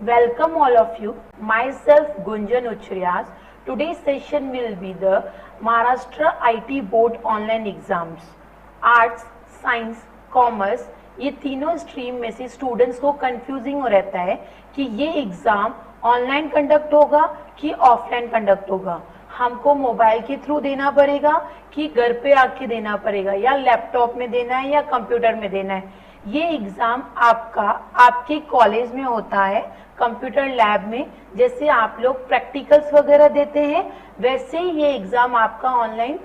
Welcome all of you. Myself Gunjan Uchriyas. Today's session will be the Maharashtra IT Board online exams. Arts, science, commerce ये तीनों stream में से students को confusing रहता है कि ये एग्जाम ऑनलाइन कंडक्ट होगा कि ऑफलाइन कंडक्ट होगा, हमको मोबाइल के थ्रू देना पड़ेगा कि घर पे आके देना पड़ेगा, या लैपटॉप में देना है या कंप्यूटर में देना है। ये एग्जाम आपका आपके कॉलेज में होता है, कंप्यूटर लैब में। जैसे आप लोग प्रैक्टिकल्स वगैरह देते हैं वैसे ही ये एग्जाम आपका ऑनलाइन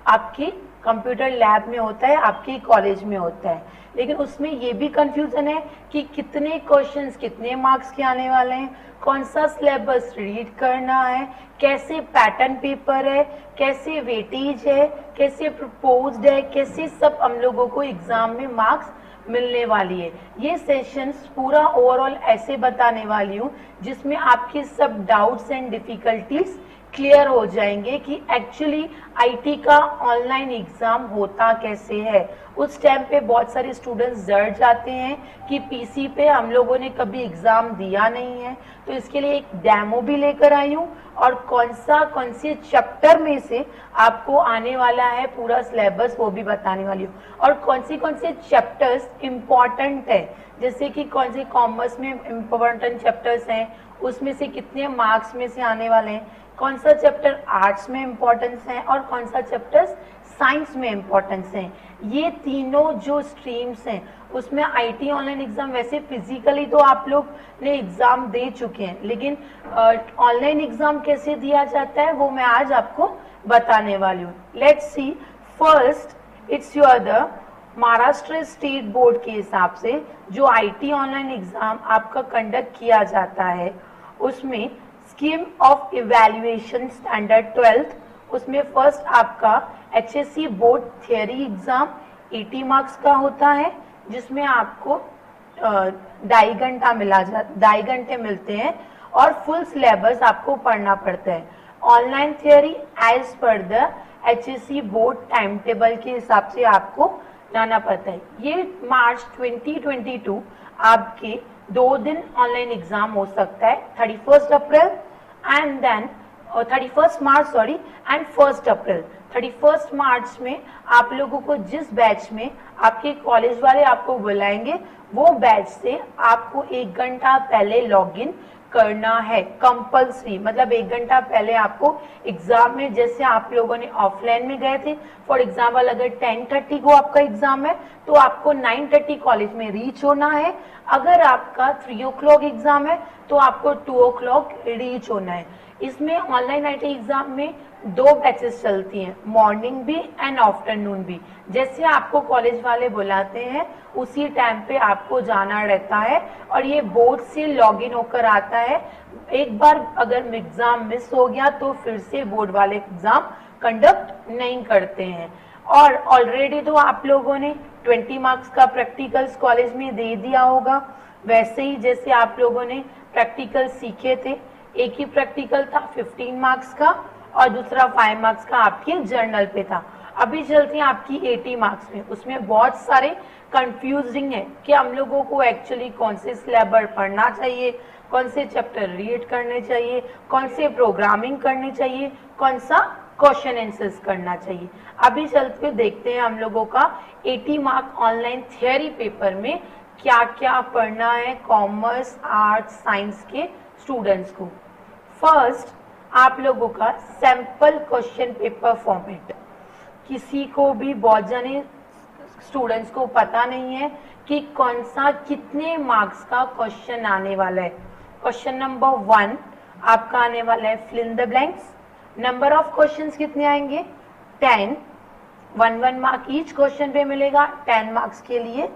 आपके कंप्यूटर लैब में होता है, आपके कॉलेज में होता है। लेकिन उसमें ये भी कंफ्यूजन है कि कितने क्वेश्चंस कितने मार्क्स के आने वाले हैं, कौन सा सिलेबस रीड करना है, कैसे पैटर्न पेपर है, कैसे वेटेज है, कैसे प्रपोज्ड है, कैसे सब हम लोगों को एग्जाम में मार्क्स मिलने वाली है। ये सेशंस पूरा ओवरऑल ऐसे बताने वाली हूँ जिसमें आपके सब डाउट्स एंड डिफिकल्टीज क्लियर हो जाएंगे कि एक्चुअली आईटी का ऑनलाइन एग्जाम होता कैसे है। उस टाइम पे बहुत सारे स्टूडेंट्स डर जाते हैं कि पीसी पे हम लोगों ने कभी एग्जाम दिया नहीं है, तो इसके लिए एक डेमो भी लेकर आई हूँ और कौन से चैप्टर में से आपको आने वाला है पूरा सिलेबस वो भी बताने वाली हूँ, और कौन से चैप्टर्स इम्पॉर्टेंट है, जैसे कि कौन से कॉमर्स में इम्पोर्टेंट चैप्टर्स हैं, उसमें से कितने मार्क्स में से आने वाले हैं, कौन सा चैप्टर आर्ट्स में इम्पोर्टेंस है और कौन सा चैप्टर साइंस में इम्पोर्टेंस है। ये तीनों जो स्ट्रीम्स हैं उसमें आईटी ऑनलाइन एग्जाम, वैसे फिजिकली तो आप लोग ने एग्जाम दे चुके हैं, लेकिन ऑनलाइन एग्जाम कैसे दिया जाता है वो मैं आज आपको बताने वाली हूँ। Let's see, first it's your the Maharashtra state board के हिसाब से जो आईटी ऑनलाइन एग्जाम आपका कंडक्ट किया जाता है उसमें scheme of evaluation standard 12th, उसमें फर्स्ट आपका HSC board theory exam 80 marks का होता है, जिसमें आपको 2.5 घंटे मिलते हैं और फुल सिलेबस आपको पढ़ना पड़ता है। Online theory as per the HSC board time table के हिसाब से आपको जाना पड़ता है। ये मार्च 2022 आपके 2 दिन ऑनलाइन एग्जाम हो सकता है, 31 April and then 31 March sorry and 1 April. 31 मार्च में आप लोगों को जिस बैच में आपके कॉलेज वाले आपको बुलाएंगे वो बैच से आपको 1 घंटा पहले लॉगिन करना है, कंपल्सरी। मतलब 1 घंटा पहले आपको एग्जाम में, जैसे आप लोगों ने ऑफलाइन में गए थे, फॉर एग्जाम्पल अगर 10:30 को आपका एग्जाम है तो आपको 9:30 कॉलेज में रीच होना है। अगर आपका 3 o'clock एग्जाम है तो आपको 2 o'clock रीच होना है। इसमें ऑनलाइन आईटी एग्जाम में 2 बैचेस चलती हैं, मॉर्निंग भी एंड आफ्टरनून भी। जैसे आपको कॉलेज वाले बुलाते हैं उसी टाइम पे आपको जाना रहता है और ये बोर्ड से लॉगिन होकर आता है। एक बार अगर एग्जाम मिस हो गया तो फिर से बोर्ड वाले एग्जाम कंडक्ट नहीं करते हैं। और ऑलरेडी तो आप लोगों ने 20 मार्क्स का प्रैक्टिकल्स कॉलेज में दे दिया होगा। वैसे ही जैसे आप लोगों ने प्रैक्टिकल सीखे थे, एक ही प्रैक्टिकल था 15 मार्क्स का और दूसरा 5 मार्क्स का आपके जर्नल पे था। अभी चलती है आपकी 80 मार्क्स में। उसमें बहुत सारे कंफ्यूजिंग है कि हम लोगों को एक्चुअली कौन से सिलेबस पढ़ना चाहिए, कौन से चैप्टर रीड करने चाहिए, कौन से प्रोग्रामिंग करनी चाहिए, कौन सा क्वेश्चन आंसर्स करना चाहिए। अभी चलते हुए देखते हैं हम लोगों का 80 मार्क ऑनलाइन थियरी पेपर में क्या क्या पढ़ना है कॉमर्स आर्ट्स साइंस के स्टूडेंट्स को। फर्स्ट आप लोगों का सैंपल क्वेश्चन पेपर फॉर्मेट। किसी को भी, बहुत जने स्टूडेंट्स को पता नहीं है कि कौन सा कितने मार्क्स का क्वेश्चन आने वाला है। क्वेश्चन नंबर 1 आपका आने वाला है fill in the blanks. Number of questions कितने आएंगे? 10, 1 मार्क ईच क्वेश्चन पे मिलेगा 10 मार्क्स के लिए।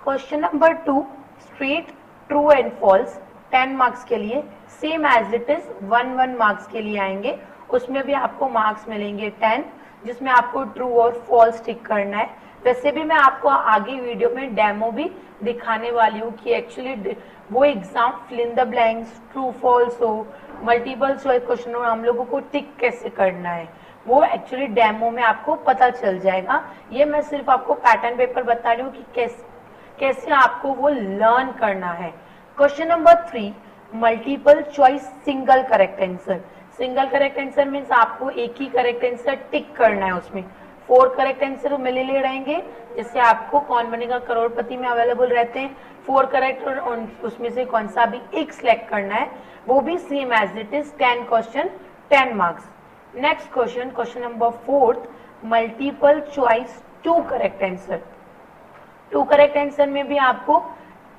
Question number 2 straight true and false 10 marks के लिए, same as it is 1 marks के लिए आएंगे। उसमें भी आपको मार्क्स मिलेंगे 10, जिसमें आपको ट्रू और फॉल्स टिक करना है। वैसे भी मैं आपको आगे वीडियो में डेमो भी दिखाने वाली हूँ कि एक्चुअली वो exam fill in the blanks, true false हो, मल्टीपल चॉइस क्वेश्चन हो, हम लोगों को टिक कैसे करना है वो एक्चुअली डेमो में आपको पता चल जाएगा। ये मैं सिर्फ आपको पैटर्न पेपर बता रही हूँ कि कैसे आपको वो लर्न करना है। Question number 3 multiple choice single correct answer. Single correct answer means आपको एक ही करेक्ट आंसर टिक करना है, उसमें 4 करेक्ट आंसर मिले ले रहेंगे, जिससे आपको कौन बनेगा करोड़पति में अवेलेबल रहते हैं 4 करेक्ट, और उसमें से कौन सा भी एक सिलेक्ट करना है, वो भी same as it is 10 question 10 marks. Next question, question number 4, multiple choice 2 correct answer. 2 correct answer में भी आपको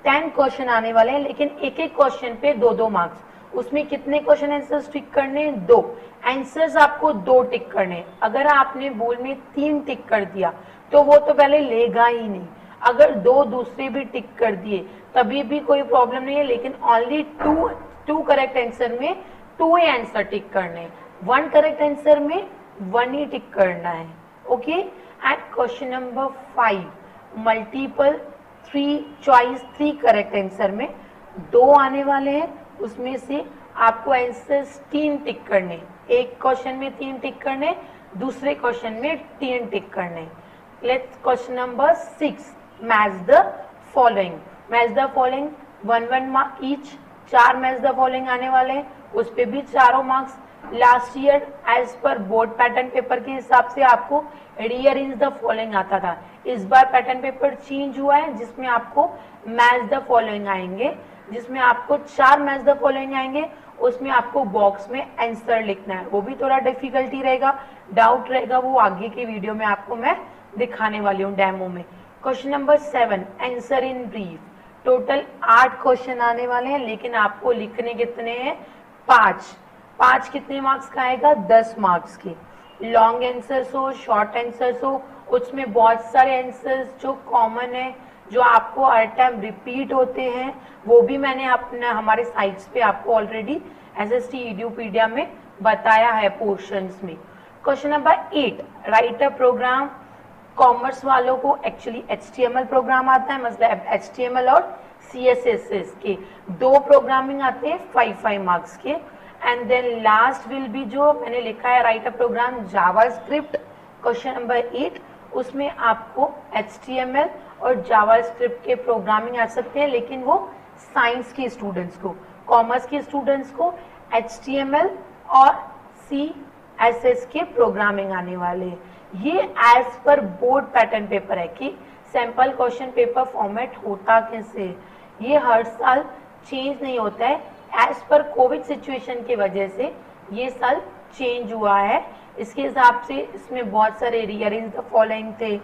10 क्वेश्चन आने वाले हैं, लेकिन एक एक क्वेश्चन पे 2-2 मार्क्स। उसमें कितने क्वेश्चन आंसर्स टिक करने हैं? 2 आंसर्स आपको 2 टिक करने हैं। अगर आपने बोल में 3 टिक कर दिया तो वो तो पहले लेगा ही नहीं, अगर 2 दूसरे भी टिक कर दिए तभी भी कोई प्रॉब्लम नहीं है, लेकिन ओनली 2 करेक्ट आंसर में 2 ही आंसर टिक करने हैं, 1 करेक्ट आंसर में 1 ही टिक करना है। Okay. And question number 5, multiple 3 choice 3 correct answer में 2 आने वाले हैं, उसमें से आपको आंसर्स 3 टिक करने, एक क्वेश्चन में 3 टिक करने, दूसरे क्वेश्चन में 3 टिक करने। Let's question number 6, match the following. Match the following 1-1 mark each, 4 match the following आने वाले हैं, उस पे भी चारों marks. Last year as per board pattern paper के हिसाब से आपको रीअरेंज द फॉलोइंग आता था, इस बार पैटर्न पेपर चेंज हुआ है जिसमें आपको मैच द फॉलोइंग आएंगे, जिसमें आपको 4 मैच द फॉलोइंग आएंगे, उसमें आपको बॉक्स में आंसर लिखना है। वो भी थोड़ा डिफिकल्टी रहेगा, डाउट रहेगा, वो आगे की वीडियो में आपको मैं दिखाने वाली हूँ डेमो में। Question number 7, answer in brief. Total 8 question आने वाले हैं, लेकिन आपको लिखने कितने हैं? 5 कितने मार्क्स का आएगा? 10 मार्क्स के। लॉन्ग आंसर्स हो, शॉर्ट आंसर्स हो, उसमें बहुत सारे आंसर्स जो कॉमन है, जो आपको हर टाइम रिपीट होते हैं, वो भी मैंने अपना हमारे साइट्स पे आपको ऑलरेडी एसएसटी एडुपीडिया में बताया है पोर्शंस में। Question number 8, right a programme. Commerce वालों को एक्चुअली HTML प्रोग्राम आता है, मतलब HTML और CSS के 2 प्रोग्रामिंग आते हैं 5-5 मार्क्स के। And then last will be जो मैंने लिखा है write a program JavaScript, question number 8, उसमें आपको HTML और जावास्क्रिप्ट के प्रोग्रामिंग आ सकते हैं, लेकिन वो साइंस के स्टूडेंट्स को, कॉमर्स के स्टूडेंट्स को HTML और CSS के प्रोग्रामिंग आने वाले हैं। ये as per board pattern paper है कि सैंपल क्वेश्चन पेपर फॉर्मेट होता कैसे, ये हर साल चेंज नहीं होता है, एज पर कोविड सिचुएशन की वजह से ये साल चेंज हुआ है। इसके हिसाब से इसमें बहुत सारे रीअरेंज द फॉलोइंग थे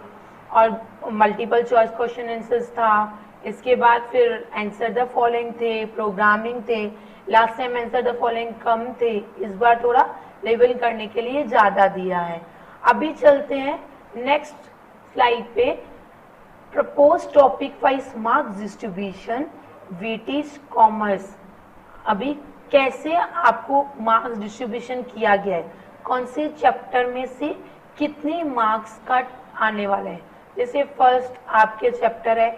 और मल्टीपल चॉइस क्वेश्चन आंसर्स था, इसके बाद फिर आंसर द फॉलोइंग थे, प्रोग्रामिंग थे। Last time answer the following कम थे, इस बार थोड़ा लेवल करने के लिए ज्यादा दिया है। अभी चलते हैं नेक्स्ट स्लाइड पे, propose topic wise marks distribution weightage commerce. अभी कैसे आपको मार्क्स डिस्ट्रीब्यूशन किया गया है, कौन से चैप्टर में से कितने मार्क्स का आने वाले हैं। जैसे फर्स्ट आपके चैप्टर है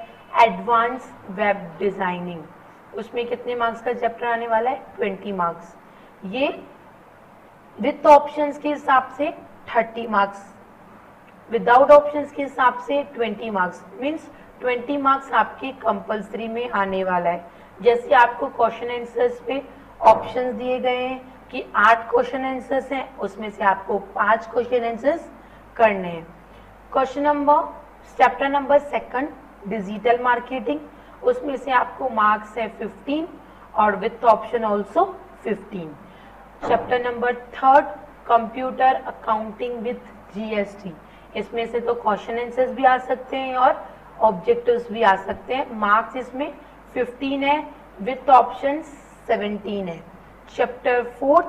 एडवांस वेब डिजाइनिंग, उसमें कितने मार्क्स का चैप्टर आने वाला है? 20 मार्क्स। ये विथ ऑप्शंस के हिसाब से 30 मार्क्स, विदाउट ऑप्शंस के हिसाब से 20 मार्क्स, मीन्स 20 मार्क्स आपके कंपल्सरी में आने वाला है। जैसे आपको क्वेश्चन आंसर्स पे ऑप्शंस दिए गए हैं कि 8 क्वेश्चन आंसर्स हैं, उसमें से आपको 5 क्वेश्चन आंसर्स करने हैं। Question number chapter number 2 digital marketing, उसमें से आपको मार्क्स है 15 और with option also 15। Chapter number 3 computer accounting with GST, इसमें से तो क्वेश्चन आंसर्स भी आ सकते हैं और ऑब्जेक्टिव्स भी आ सकते हैं। मार्क्स इसमें 15 है, विथ ऑप्शन 17 है। Chapter 4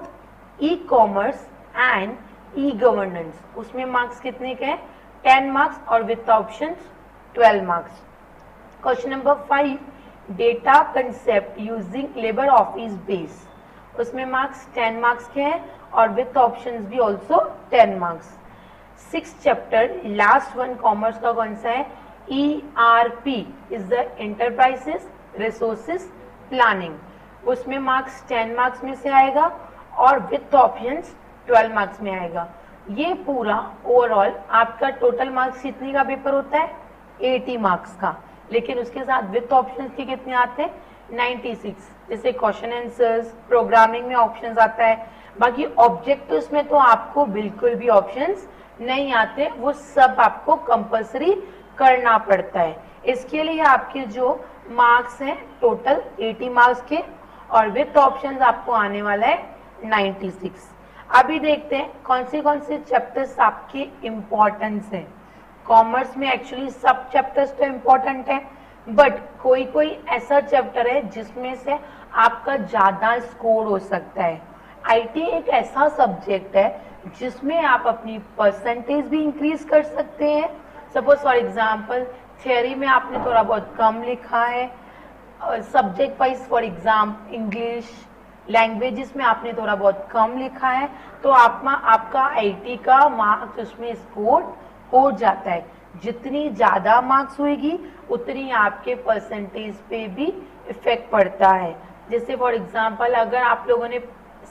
E commerce and e governance, उसमें मार्क्स कितने के हैं? 10 मार्क्स और with option 12 marks. Question number 5 data concept using labour office base, उसमें मार्क्स 10 मार्क्स के हैं और विथ ऑप्शंस भी also 10 marks. 6 chapter last one commerce का कौन सा है? ERP is the enterprises resources planning, उसमें मार्क्स 10 मार्क्स में से आएगा और विथ ऑप्शंस 12 मार्क्स में आएगा। ये पूरा ओवरऑल आपका टोटल मार्क्स कितने का पेपर होता है? 80 मार्क्स का, लेकिन उसके साथ विथ ऑप्शंस के कितने आते हैं? 96। जैसे क्वेश्चन आंसर्स, प्रोग्रामिंग में ऑप्शंस आता है, बाकी ऑब्जेक्टिव्स में तो आपको बिल्कुल भी ऑप्शंस नहीं आते, वो सब आपको कंपलसरी करना पड़ता है। इसके लिए आपके जो मार्क्स हैं टोटल 80 मार्क्स के, और विथ ऑप्शंस आपको आने वाला है 96। अभी देखते हैं कौन से चैप्टर्स आपके इम्पोर्टेंस हैं। कॉमर्स में एक्चुअली सब चैप्टर्स तो इम्पोर्टेंट है, बट कोई ऐसा चैप्टर है जिसमें से आपका ज्यादा स्कोर हो सकता है। आईटी एक ऐसा सब्जेक्ट है जिसमें आप अपनी परसेंटेज भी इंक्रीज कर सकते हैं। सपोज फॉर एग्जांपल थ्योरी में आपने थोड़ा बहुत कम लिखा है, subject wise for exam English languages में आपने थोड़ा बहुत कम लिखा है, तो आपका आईटी का मार्क्स उसमें स्कोर हो जाता है। जितनी ज्यादा मार्क्स होगी उतनी आपके परसेंटेज पे भी इफेक्ट पड़ता है। जैसे फॉर एग्जांपल अगर आप लोगों ने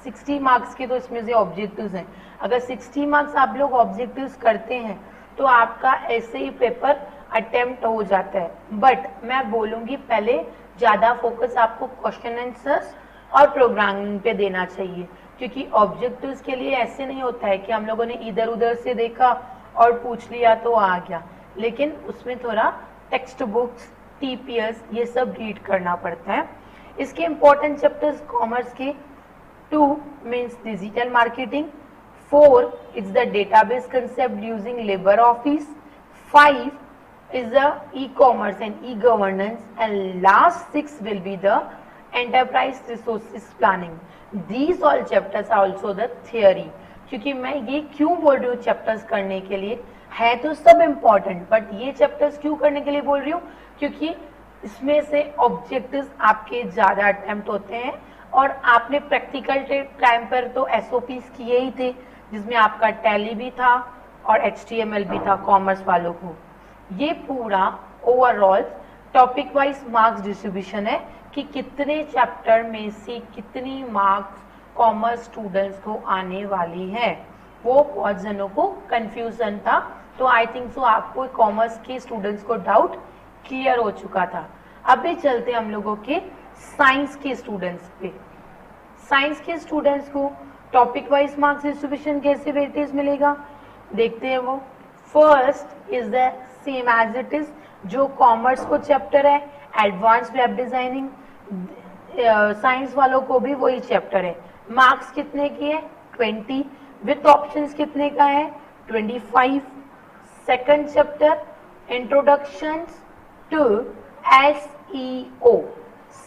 60 मार्क्स के, तो इसमें से ऑब्जेक्टिव्स हैं, अगर 60 मार्क्स आप लोग ऑब्जेक्टिव्स करते हैं तो आपका ऐसे ही पेपर अटेम्प्ट हो जाता है। बट मैं बोलूंगी पहले ज्यादा फोकस आपको क्वेश्चन आंसर्स और प्रोग्रामिंग पे देना चाहिए, क्योंकि ऑब्जेक्टिव्स के लिए ऐसे नहीं होता है कि हम लोगों ने इधर उधर से देखा और पूछ लिया तो आ गया, लेकिन उसमें थोड़ा टेक्स्ट बुक्स, टीपीएस ये सब रीड करना पड़ता है। इसके इम्पोर्टेंट चैप्टर्स कॉमर्स के 2 means digital marketing, 4 is the database concept using LibreOffice, 5 is the e-commerce and e-governance, and last 6 will be the enterprise resources planning. These all chapters are also the theory. क्योंकि मैं ये क्यों बोल रही हूँ chapters करने के लिए, है तो सब इम्पोर्टेंट, बट ये चैप्टर्स क्यों करने के लिए बोल रही हूँ, क्योंकि इसमें से ऑब्जेक्टिव्स आपके ज्यादा अटेम्प्ट होते हैं, और आपने प्रैक्टिकल टाइम पर तो एसओपीस किए ही थे, जिसमें आपका टैली भी था और एचटीएमएल भी था कॉमर्स वालों को। ये पूरा overall topic wise marks distribution है कि कितने चैप्टर में से कितनी मार्क्स कॉमर्स स्टूडेंट्स को आने वाली है। वो बहुत जनों को कंफ्यूजन था, तो आई थिंक सो आपको कॉमर्स के स्टूडेंट्स को डाउट क्लियर हो चुका था। अभी चलते हम लोगों के साइंस के स्टूडेंट्स पे। साइंस के स्टूडेंट्स को टॉपिक वाइज मार्क्स डिस्ट्रीब्यूशन कैसे वेटेज मिलेगा देखते हैं। वो first is the same as it is, जो कॉमर्स को चैप्टर है एडवांस वेब डिजाइनिंग, साइंस वालों को भी वही चैप्टर है। मार्क्स कितने की है 20, विथ ऑप्शंस कितने का है 25। Second chapter introductions to SEO,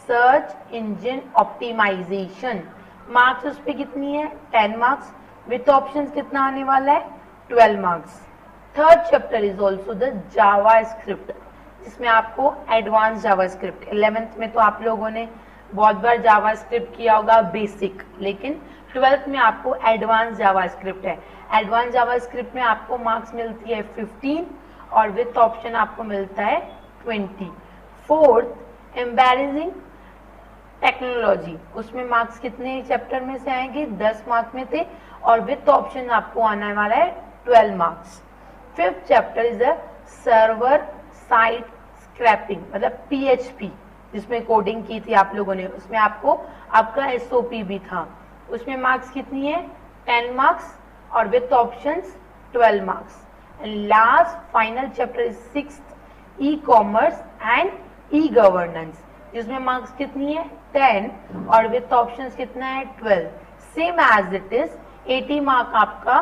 search engine optimisation, marks उस पे कितनी है 10 मार्क्स, विथ ऑप्शंस कितना आने वाला है 12 marks. Third chapter is also the Java script, जिसमें आपको एडवांस जावा स्क्रिप्ट, 11th में तो आप लोगों ने बहुत बार जावा स्क्रिप्ट किया होगा बेसिक, लेकिन 12th में आपको एडवांस जावा स्क्रिप्ट है। एडवांस जावा स्क्रिप्ट में आपको मार्क्स मिलती है 15 और विथ ऑप्शन आपको मिलता है 20। फोर्थ एम्बैरेसिंग टेक्नोलॉजी, उसमें मार्क्स कितने चैप्टर में से आएंगे 10 मार्क्स में थे, और विथ ऑप्शन आपको आने वाला है 12 marks. Fifth chapter is a server site scraping, मतलब पीएचपी, जिसमें कोडिंग की थी आप लोगों ने, उसमें आपको आपका एसओपी भी था, उसमें मार्क्स कितनी है 10 मार्क्स और with options 12 marks. And last final chapter is sixth e commerce and e governance, जिसमें मार्क्स कितनी है 10 और विथ ऑप्शंस कितना है 12। Same as it is 80 mark आपका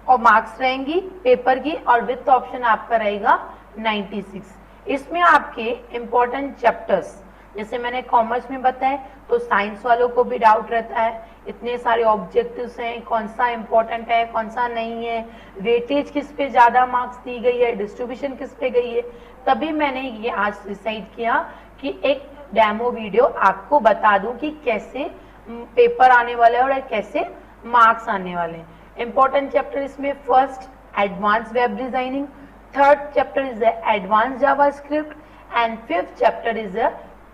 और मार्क्स रहेंगी पेपर की, और विथ ऑप्शन आपका रहेगा 96। इसमें आपके इंपॉर्टेंट चैप्टर्स जैसे मैंने कॉमर्स में बताया, तो साइंस वालों को भी डाउट रहता है, इतने सारे ऑब्जेक्टिव्स हैं, कौन सा इंपॉर्टेंट है कौन सा नहीं है, वेटेज किस पे ज्यादा मार्क्स दी गई है, डिस्ट्रीब्यूशन किस पे गई है। तभी मैंने ये आज डिसाइड किया कि एक डेमो वीडियो आपको बता दूं कि कैसे पेपर आने वाले हैं और कैसे मार्क्स आने वाले हैं। इंपॉर्टेंट चैप्टर इसमें first advance web designing, third chapter is advance JavaScript and fifth chapter is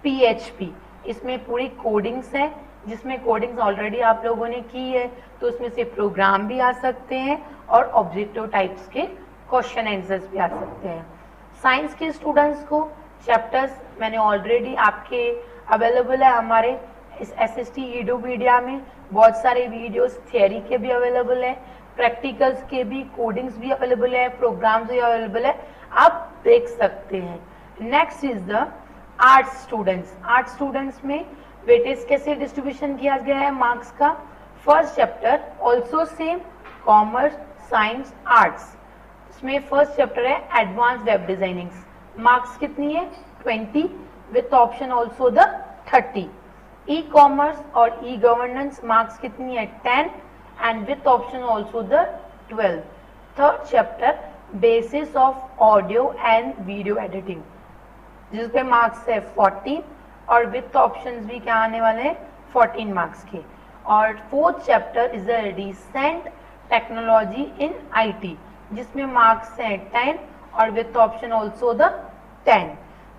PHP. इसमें पूरी कोडिंग्स हैं, जिसमें कोडिंग्स ऑलरेडी आप लोगों ने की है, तो उसमें से प्रोग्राम भी आ सकते हैं और ऑब्जेक्टिव टाइप्स के क्वेश्चन आंसर्स भी आ सकते हैं। साइंस के स्टूडेंट्स को चैप्टर्स मैंने ऑलरेडी आपके अवेलेबल है हमारे इस SST ईडुपीडिया में। बहुत सारे वीडियोस थियरी के भी अवेलेबल है, प्रैक्टिकल्स के भी, कोडिंग्स भी अवेलेबल है, प्रोग्राम्स भी अवेलेबल है, आप देख सकते हैं। Next is the arts students. Arts students में वेटेज कैसे डिस्ट्रीब्यूशन किया गया है मार्क्स का? First chapter also same, commerce, science, arts. इसमें फर्स्ट चैप्टर है एडवांस वेब डिजाइनिंग, मार्क्स कितनी है? 20 with option also the 30। E commerce और ई गवर्नेंस मार्क्स कितनी है? 10 and with option also the 12। Third chapter basis of audio and video editing, जिसपे marks है 40 और विथ ऑप्शंस भी क्या आने वाले हैं? 14 मार्क्स के। और fourth chapter is a recent technology in IT, जिसमें मार्क्स हैं 10 और with option also the 10।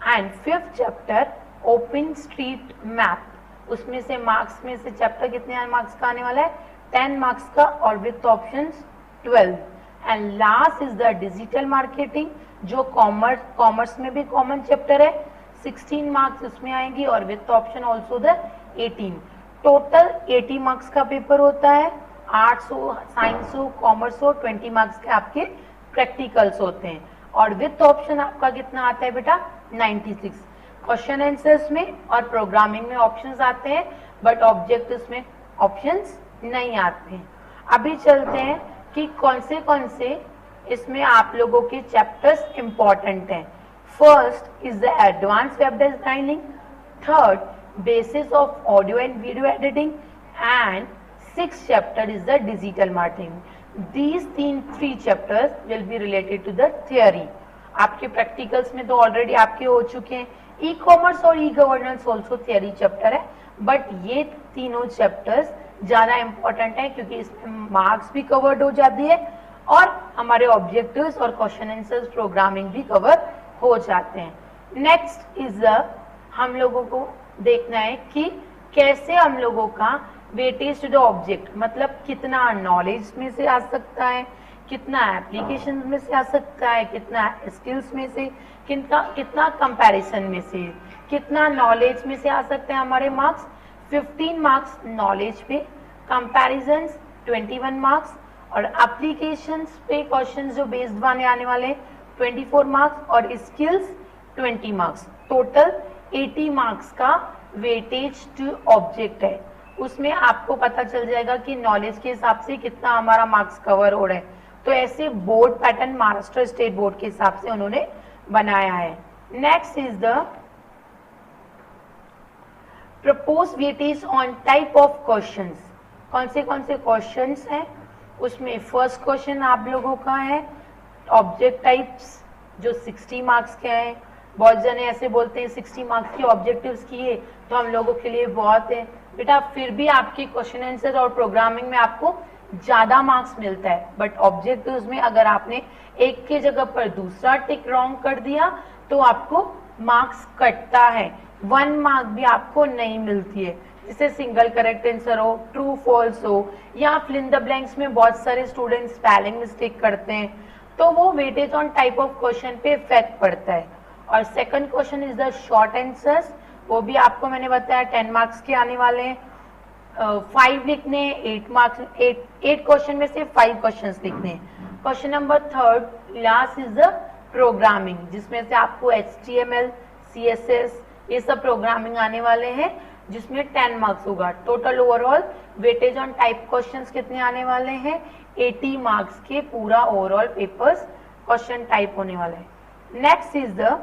And fifth chapter open street map, उसमें से मार्क्स में से चैप्टर कितने मार्क्स का आने वाला है? 10 मार्क्स का और with options 12। And last is the digital marketing, जो कॉमर्स में भी कॉमन चैप्टर है, 16 मार्क्स उसमें आएंगी और with option also the 18। Total 80 marks का पेपर होता है। आर्ट्स हो, साइंस हो, कॉमर्स हो, 20 मार्क्स के आपके प्रैक्टिकल्स होते हैं और विथ ऑप्शन आपका कितना आता है बेटा? 96। क्वेश्चन आंसर्स में और प्रोग्रामिंग में ऑप्शंस आते हैं, बट ऑब्जेक्टिव्स में ऑप्शंस नहीं आते हैं। अभी चलते हैं कि कौन से इसमें आप लोगों के चैप्टर्स इंपॉर्टेंट हैं। First is the advance web designing, third basis of audio and video editing, and six chapter is the digital marketing. These three chapters will be related to the theory. आपके practicals में तो already आपके हो चुके हैं। E commerce और e governance also theory chapter है, but ये तीनों चैप्टर्स ज्यादा इंपॉर्टेंट है क्योंकि इसमें मार्क्स भी कवर्ड हो जाती है और हमारे ऑब्जेक्टिव्स और क्वेश्चन आंसर्स प्रोग्रामिंग भी कवर हो जाते हैं। नेक्स्ट इज हम लोगों को देखना है कि कैसे हम लोगों का वेटेज टू द ऑब्जेक्ट, मतलब कितना नॉलेज में से आ सकता है, कितना एप्लीकेशन में से आ सकता है, कितना स्किल्स में से, कितना कंपैरिजन में से, कितना नॉलेज में से आ सकते हैं हमारे मार्क्स। 15 मार्क्स नॉलेज पे, कंपैरिजन 21 मार्क्स और एप्लीकेशंस पे क्वेश्चंस जो बेस्ड वाले आने वाले 24 मार्क्स और स्किल्स 20 मार्क्स। टोटल 80 मार्क्स का वेटेज टू ऑब्जेक्ट है। उसमें आपको पता चल जाएगा कि नॉलेज के हिसाब से कितना हमारा मार्क्स कवर हो रहा है। तो ऐसे board pattern Maharashtra state board के हिसाब से उन्होंने बनाया है। Next is the propose weightage on type of questions. कौन से क्वेश्चंस हैं उसमें? फर्स्ट क्वेश्चन आप लोगों का है ऑब्जेक्ट टाइप्स, जो 60 मार्क्स के हैं। बहुत जने ऐसे बोलते हैं 60 मार्क्स के ऑब्जेक्टिव्स किए तो हम लोगों के लिए बहुत है बेटा, फिर भी आपके क्वेश्चन आंसर और प्रोग्रामिंग में आपको ज्यादा मार्क्स मिलता है, बट ऑब्जेक्टिव्स में अगर आपने एक के जगह पर दूसरा टिक रॉन्ग कर दिया तो आपको मार्क्स कटता है, 1 मार्क भी आपको नहीं मिलती है। जैसे सिंगल करेक्ट आंसर हो, ट्रू फॉल्स हो, या फिल इन द ब्लैंक्स में बहुत सारे स्टूडेंट्स स्पेलिंग मिस्टेक करते हैं, तो वो weightage on type of question पे इफेक्ट पड़ता है। और second question is the short answers, वो भी आपको मैंने बताया 10 मार्क्स के आने वाले हैं। 5 लिखने, 8 मार्क्स, 8 क्वेश्चन में से 5 क्वेश्चंस लिखने हैं। Question number third last is the programming, जिसमें से आपको HTML, CSS ये सब प्रोग्रामिंग आने वाले हैं, जिसमें 10 मार्क्स होगा। Total overall weightage on type questions कितने आने वाले हैं? 80 मार्क्स के पूरा ओवरऑल पेपर्स क्वेश्चन टाइप होने वाले हैं। Next is the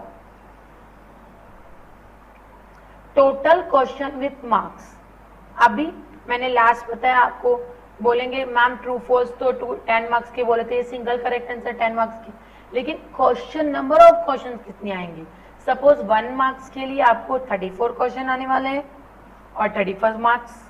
total question with marks. अभी मैंने लास्ट बताया आपको, बोलेंगे मैम ट्रू फॉल्स तो 10 मार्क्स के बोले थे, सिंगल करेक्ट आंसर 10 मार्क्स के, लेकिन क्वेश्चन नंबर ऑफ क्वेश्चन कितने आएंगे? सपोज 1 मार्क्स के लिए आपको 34 क्वेश्चन आने वाले हैं और 31 मार्क्स।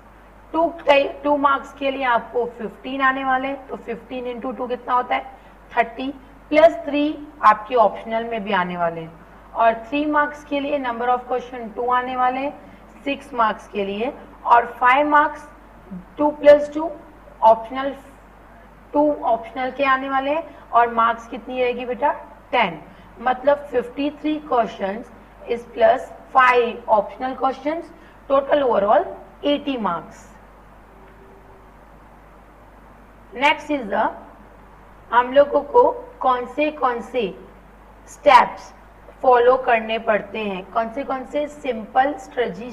2 मार्क्स के लिए आपको 15 आने वाले हैं, तो 15 इंटू 2 कितना होता है? 30 प्लस 3 आपके ऑप्शनल में भी आने वाले हैं। और 3 मार्क्स के लिए नंबर ऑफ क्वेश्चन 2 आने वाले हैं 6 मार्क्स के लिए, और 5 मार्क्स 2 + 2 ऑप्शनल, 2 ऑप्शनल के आने वाले हैं, और मार्क्स कितनी रहेगी बेटा? 10। मतलब 53 questions is plus 5 optional questions, total overall 80 marks. Next is the हम लोगों को कौन से स्टेप्स फॉलो करने पड़ते हैं, कौन से सिंपल स्ट्रेटजी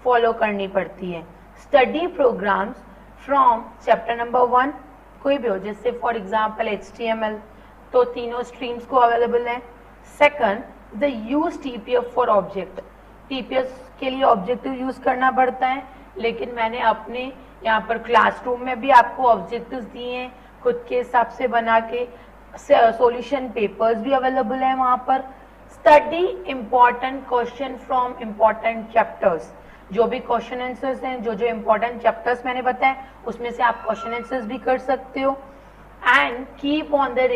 फॉलो करनी पड़ती है. Study programmes from chapter number 1 कोई भी हो, जैसे फॉर एग्जांपल HTML, तो तीनों स्ट्रीम्स को अवेलेबल है. Second, the use TPF for object. TPF के लिए ऑब्जेक्टिव यूज करना पड़ता है, लेकिन मैंने अपने यहाँ पर क्लासरूम में भी आपको ऑब्जेक्टिव्स दिए हैं खुद के हिसाब से बना के. सॉल्यूशन पेपर्स भी अवेलेबल है वहाँ पर. Study important question from important chapters. जो भी क्वेश्चन आंसर्स हैं, जो इम्पोर्टेंट चैप्टर्स मैंने बताए उसमें से आप क्वेश्चन आंसर्स भी कर सकते हो. And keep on the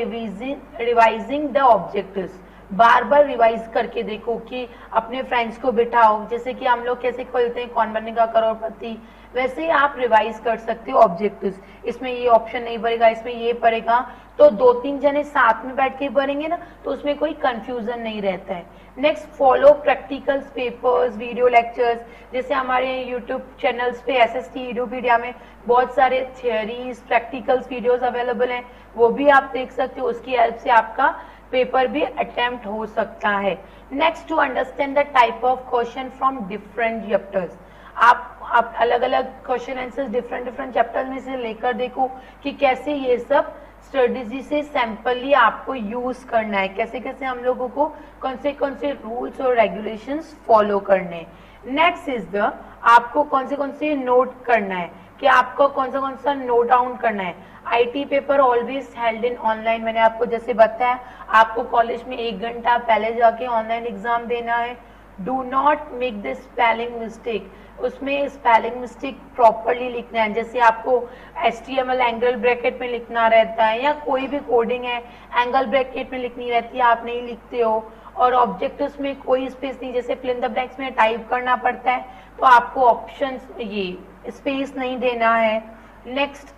revising the objectives. Bar bar revise करके देखो कि अपने फ्रेंड्स को बिठाओ, जैसे कि हम लोग कैसे खोलते हैं कौन बनेगा करोड़पति, वैसे ही आप रिवाइज कर सकते हो ऑब्जेक्टिव्स. इसमें ये ऑप्शन नहीं पड़ेगा, इसमें ये पड़ेगा, तो 2-3 जने साथ में बैठ के पढ़ेंगे ना, तो उसमें कोई कंफ्यूजन नहीं रहता है. Next, follow practicals, papers, video lectures. जैसे हमारे यूट्यूब चैनल्स पे SST यूट्यूबीडिया में बहुत सारे थियरीज, प्रैक्टिकल्स वीडियोस अवेलेबल हैं, वो भी आप देख सकते हो. उसकी हेल्प से आपका पेपर भी अटेम्प्ट हो सकता है. Next, to understand the type of question from different chapters. आप अलग अलग क्वेश्चन आंसर्स डिफरेंट चैप्टर्स में से लेकर देखो कि कैसे ये सब स्ट्रेटेजी से सैंपली आपको यूज करना है, कैसे हम लोगों को कौन से रूल्स और रेगुलेशंस फॉलो करने. नेक्स्ट इज द आपको कौन से नोट करना है, कि आपको कौन सा नोट डाउन करना है. IT paper always held in online. मैंने आपको जैसे बताया, आपको कॉलेज में 1 घंटा पहले जाके ऑनलाइन एग्जाम देना है. Do not make the spelling mistake. उसमें स्पेलिंग मिस्टेक प्रॉपरली लिखना है. जैसे आपको HTML एंगल ब्रैकेट में लिखना रहता है, या कोई भी कोडिंग है एंगल ब्रैकेट में लिखनी रहती है, आप नहीं लिखते हो. और ऑब्जेक्टिव्स में कोई स्पेस नहीं, जैसे फिल इन द ब्लैंक्स में टाइप करना पड़ता है, तो आपको ऑप्शंस ये स्पेस नहीं देना है. Next,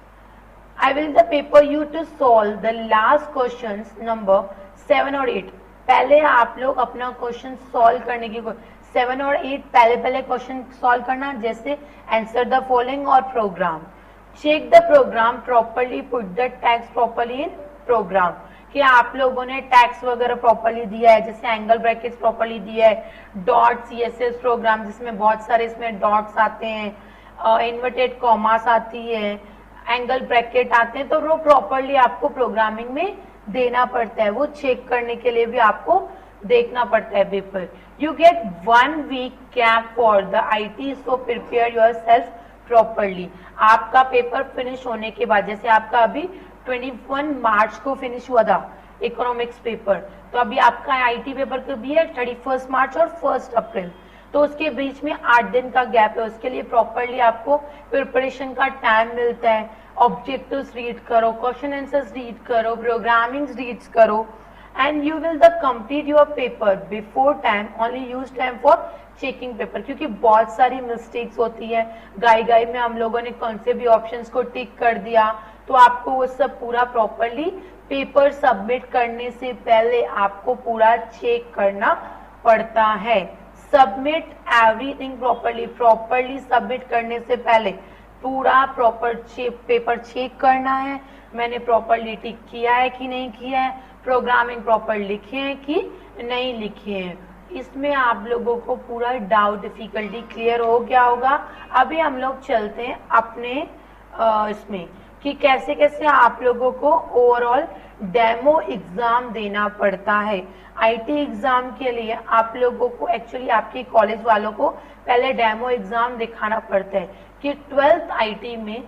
I will the paper you to solve the last questions number 7 और 8. पहले आप लोग अपना क्वेश्चन सॉल्व करने की 7 और 8 पहले क्वेश्चन सॉल्व करना, जैसे आंसर द फॉलोइंग और program. Check the program properly, put the tags properly in program. कि आप लोगों ने टैग्स वगैरह प्रॉपरली दिया है, जैसे एंगल ब्रैकेट्स प्रॉपरली दिया है, डॉट CSS प्रोग्राम जिसमें बहुत सारे इसमें डॉट्स आते हैं, इन्वर्टेड कॉमास आती है, एंगल ब्रैकेट आते हैं, तो वो प्रॉपरली आपको प्रोग्रामिंग में देना पड़ता है. वो चेक करने के लिए भी आपको देखना पड़ता है paper. You get 1 week gap for the IT, so prepare your self properly. आपका पेपर फिनिश होने के बाद, जैसे आपका अभी 21 मार्च को फिनिश हुआ था इकोनॉमिक्स पेपर, तो अभी आपका IT पेपर तो भी है 31 मार्च और 1 अप्रैल, तो उसके बीच में 8 दिन का गैप है. उसके लिए प्रॉपरली आपको प्रिपरेशन का टाइम मिलता है. ऑब्जेक्टिव्स रीड करो, क्वेश्चन आंसर्स रीड करो, प्रोग्रामिंग रीड करो, and you will the complete your paper before time. Only use time for checking paper, क्योंकि बहुत सारी मिस्टेक्स होती है. गाई में हम लोगों ने कौन से भी ऑप्शंस को टिक कर दिया, तो आपको वो सब पूरा प्रॉपरली पेपर सबमिट करने से पहले आपको पूरा चेक करना पड़ता है. सबमिट एवरीथिंग प्रॉपरली सबमिट करने से पहले पूरा प्रॉपर पेपर चेक करना है. मैंने प्रॉपरली टिक किया है कि नहीं किया है, प्रोग्रामिंग प्रॉपर लिखे हैं कि नहीं लिखे हैं. इसमें आप लोगों को पूरा डाउट, डिफिकल्टी क्लियर हो गया होगा. अभी हम लोग चलते हैं अपने इसमें कि कैसे आप लोगों को ओवरऑल डेमो एग्जाम देना पड़ता है. IT एग्जाम के लिए आप लोगों को एक्चुअली आपके कॉलेज वालों को पहले डेमो एग्जाम दिखाना पड़ता है कि 12th IT में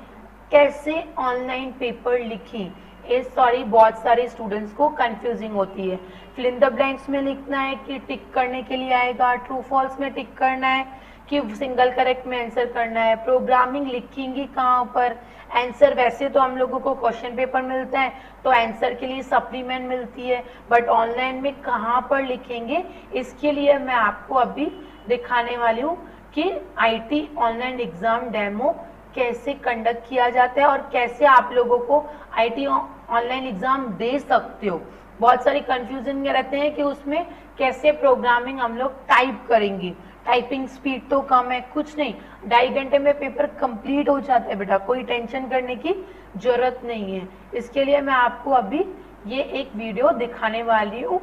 कैसे ऑनलाइन पेपर लिखें. बहुत सारे स्टूडेंट्स को कंफ्यूजिंग होती है. फिल इन द ब्लैंक्स में लिखना है कि टिक करने के लिए आएगा, ट्रू फॉल्स में टिक करना है कि सिंगल करेक्ट में आंसर करना है, प्रोग्रामिंग लिखेंगे कहाँ पर, आंसर वैसे तो हम लोगों को क्वेश्चन पेपर मिलता है तो आंसर के लिए सप्लीमेंट मिलती है, बट ऑनलाइन में कहाँ पर लिखेंगे, इसके लिए मैं आपको अभी दिखाने वाली हूँ कि IT ऑनलाइन एग्जाम डेमो कैसे कंडक्ट किया जाता है और कैसे आप लोगों को IT ऑनलाइन एग्जाम दे सकते हो. बहुत सारी कंफ्यूजन में रहते हैं कि उसमें कैसे प्रोग्रामिंग हम लोग टाइप करेंगे, टाइपिंग स्पीड तो कम है, कुछ नहीं, 2.5 घंटे में पेपर कंप्लीट हो जाता है बेटा, कोई टेंशन करने की जरूरत नहीं है। इसके लिए मैं आपको अभी ये एक वीडियो दिखाने वाली हूँ,